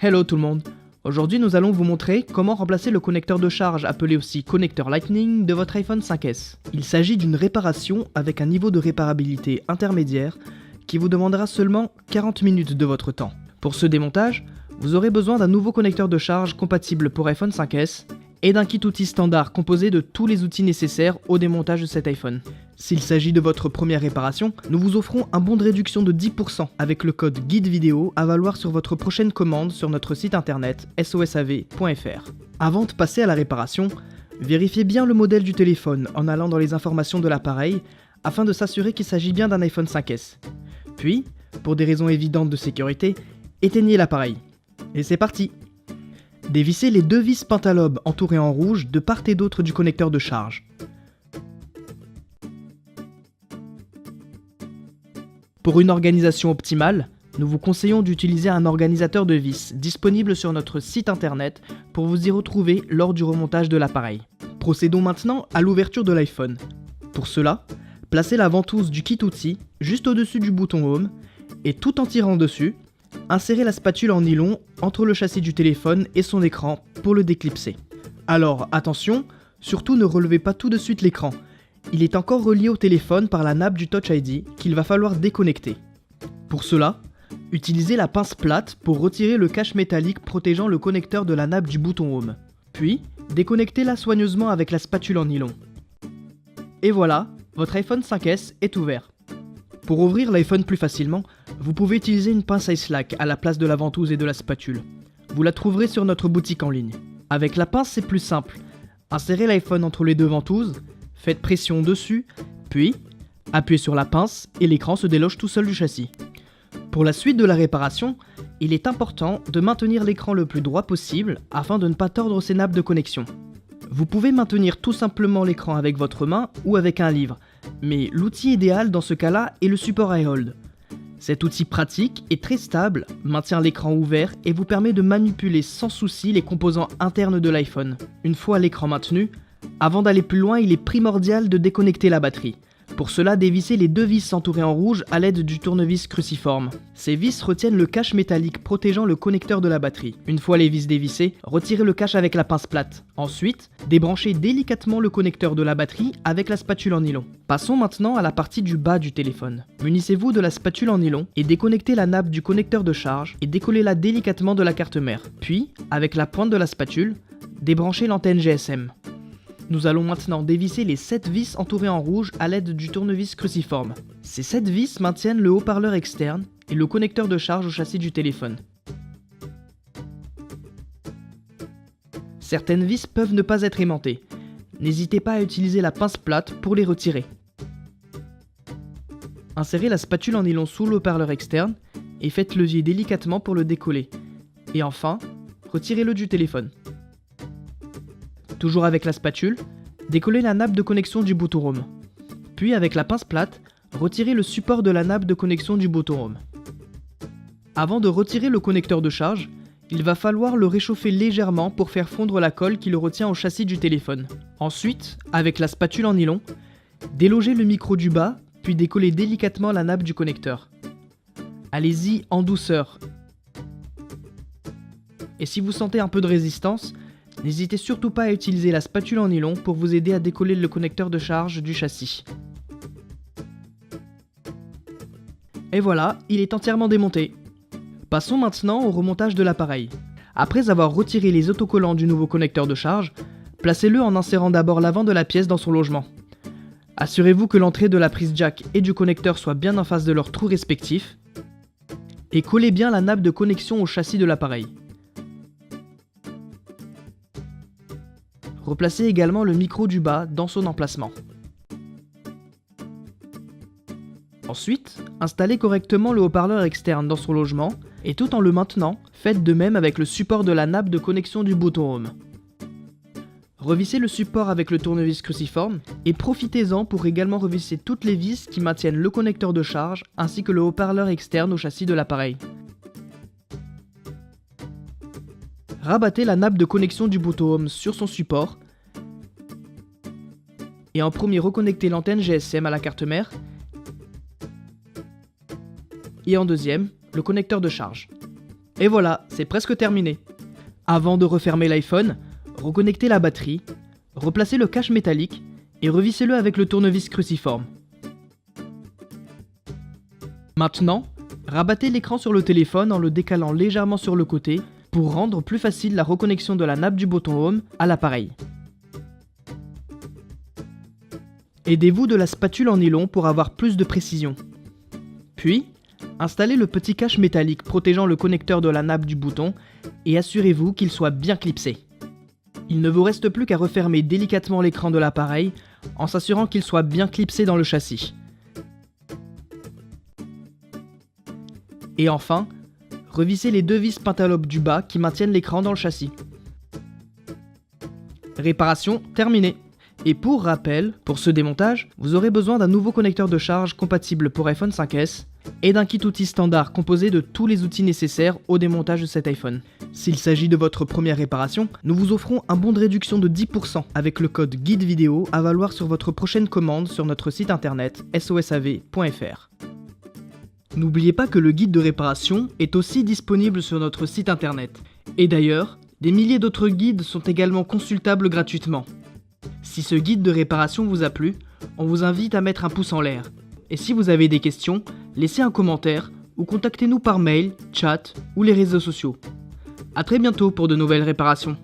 Hello tout le monde. Aujourd'hui nous allons vous montrer comment remplacer le connecteur de charge appelé aussi connecteur Lightning de votre iPhone 5S. Il s'agit d'une réparation avec un niveau de réparabilité intermédiaire qui vous demandera seulement 40 minutes de votre temps. Pour ce démontage, vous aurez besoin d'un nouveau connecteur de charge compatible pour iPhone 5S et d'un kit outil standard composé de tous les outils nécessaires au démontage de cet iPhone. S'il s'agit de votre première réparation, nous vous offrons un bon de réduction de 10% avec le code guide vidéo à valoir sur votre prochaine commande sur notre site internet sosav.fr. Avant de passer à la réparation, vérifiez bien le modèle du téléphone en allant dans les informations de l'appareil afin de s'assurer qu'il s'agit bien d'un iPhone 5S. Puis, pour des raisons évidentes de sécurité, éteignez l'appareil. Et c'est parti! Dévissez les deux vis pentalobes entourées en rouge de part et d'autre du connecteur de charge. Pour une organisation optimale, nous vous conseillons d'utiliser un organisateur de vis disponible sur notre site internet pour vous y retrouver lors du remontage de l'appareil. Procédons maintenant à l'ouverture de l'iPhone. Pour cela, placez la ventouse du kit outil juste au-dessus du bouton Home et tout en tirant dessus, insérez la spatule en nylon entre le châssis du téléphone et son écran pour le déclipser. Alors attention, surtout ne relevez pas tout de suite l'écran. Il est encore relié au téléphone par la nappe du Touch ID qu'il va falloir déconnecter. Pour cela, utilisez la pince plate pour retirer le cache métallique protégeant le connecteur de la nappe du bouton Home. Puis, déconnectez-la soigneusement avec la spatule en nylon. Et voilà, votre iPhone 5S est ouvert. Pour ouvrir l'iPhone plus facilement, vous pouvez utiliser une pince iSlack à la place de la ventouse et de la spatule. Vous la trouverez sur notre boutique en ligne. Avec la pince, c'est plus simple. Insérez l'iPhone entre les deux ventouses, faites pression dessus, puis appuyez sur la pince et l'écran se déloge tout seul du châssis. Pour la suite de la réparation, il est important de maintenir l'écran le plus droit possible afin de ne pas tordre ses nappes de connexion. Vous pouvez maintenir tout simplement l'écran avec votre main ou avec un livre, mais l'outil idéal dans ce cas-là est le support iHold. Cet outil pratique et très stable maintient l'écran ouvert et vous permet de manipuler sans souci les composants internes de l'iPhone. Une fois l'écran maintenu, avant d'aller plus loin, il est primordial de déconnecter la batterie. Pour cela, dévissez les deux vis entourées en rouge à l'aide du tournevis cruciforme. Ces vis retiennent le cache métallique protégeant le connecteur de la batterie. Une fois les vis dévissées, retirez le cache avec la pince plate. Ensuite, débranchez délicatement le connecteur de la batterie avec la spatule en nylon. Passons maintenant à la partie du bas du téléphone. Munissez-vous de la spatule en nylon et déconnectez la nappe du connecteur de charge et décollez-la délicatement de la carte mère. Puis, avec la pointe de la spatule, débranchez l'antenne GSM. Nous allons maintenant dévisser les 7 vis entourées en rouge à l'aide du tournevis cruciforme. Ces 7 vis maintiennent le haut-parleur externe et le connecteur de charge au châssis du téléphone. Certaines vis peuvent ne pas être aimantées. N'hésitez pas à utiliser la pince plate pour les retirer. Insérez la spatule en nylon sous le haut-parleur externe et faites levier délicatement pour le décoller. Et enfin, retirez-le du téléphone. Toujours avec la spatule, décollez la nappe de connexion du bouton Home. Puis avec la pince plate, retirez le support de la nappe de connexion du bouton Home. Avant de retirer le connecteur de charge, il va falloir le réchauffer légèrement pour faire fondre la colle qui le retient au châssis du téléphone. Ensuite, avec la spatule en nylon, délogez le micro du bas, puis décollez délicatement la nappe du connecteur. Allez-y en douceur. Et si vous sentez un peu de résistance, n'hésitez surtout pas à utiliser la spatule en nylon pour vous aider à décoller le connecteur de charge du châssis. Et voilà, il est entièrement démonté. Passons maintenant au remontage de l'appareil. Après avoir retiré les autocollants du nouveau connecteur de charge, placez-le en insérant d'abord l'avant de la pièce dans son logement. Assurez-vous que l'entrée de la prise jack et du connecteur soit bien en face de leurs trous respectifs. Et collez bien la nappe de connexion au châssis de l'appareil. Replacez également le micro du bas dans son emplacement. Ensuite, installez correctement le haut-parleur externe dans son logement et tout en le maintenant, faites de même avec le support de la nappe de connexion du bouton Home. Revissez le support avec le tournevis cruciforme et profitez-en pour également revisser toutes les vis qui maintiennent le connecteur de charge ainsi que le haut-parleur externe au châssis de l'appareil. Rabattez la nappe de connexion du bouton Home sur son support et en premier reconnectez l'antenne GSM à la carte mère et en deuxième le connecteur de charge. Et voilà, c'est presque terminé. Avant de refermer l'iPhone, reconnectez la batterie, replacez le cache métallique et revissez-le avec le tournevis cruciforme. Maintenant, rabattez l'écran sur le téléphone en le décalant légèrement sur le côté pour rendre plus facile la reconnexion de la nappe du bouton Home à l'appareil. Aidez-vous de la spatule en nylon pour avoir plus de précision. Puis, installez le petit cache métallique protégeant le connecteur de la nappe du bouton et assurez-vous qu'il soit bien clipsé. Il ne vous reste plus qu'à refermer délicatement l'écran de l'appareil en s'assurant qu'il soit bien clipsé dans le châssis. Et enfin, revissez les deux vis Pentalobe du bas qui maintiennent l'écran dans le châssis. Réparation terminée. Et pour rappel, pour ce démontage, vous aurez besoin d'un nouveau connecteur de charge compatible pour iPhone 5S et d'un kit outil standard composé de tous les outils nécessaires au démontage de cet iPhone. S'il s'agit de votre première réparation, nous vous offrons un bon de réduction de 10% avec le code guide vidéo à valoir sur votre prochaine commande sur notre site internet sosav.fr. N'oubliez pas que le guide de réparation est aussi disponible sur notre site internet. Et d'ailleurs, des milliers d'autres guides sont également consultables gratuitement. Si ce guide de réparation vous a plu, on vous invite à mettre un pouce en l'air. Et si vous avez des questions, laissez un commentaire ou contactez-nous par mail, chat ou les réseaux sociaux. A très bientôt pour de nouvelles réparations.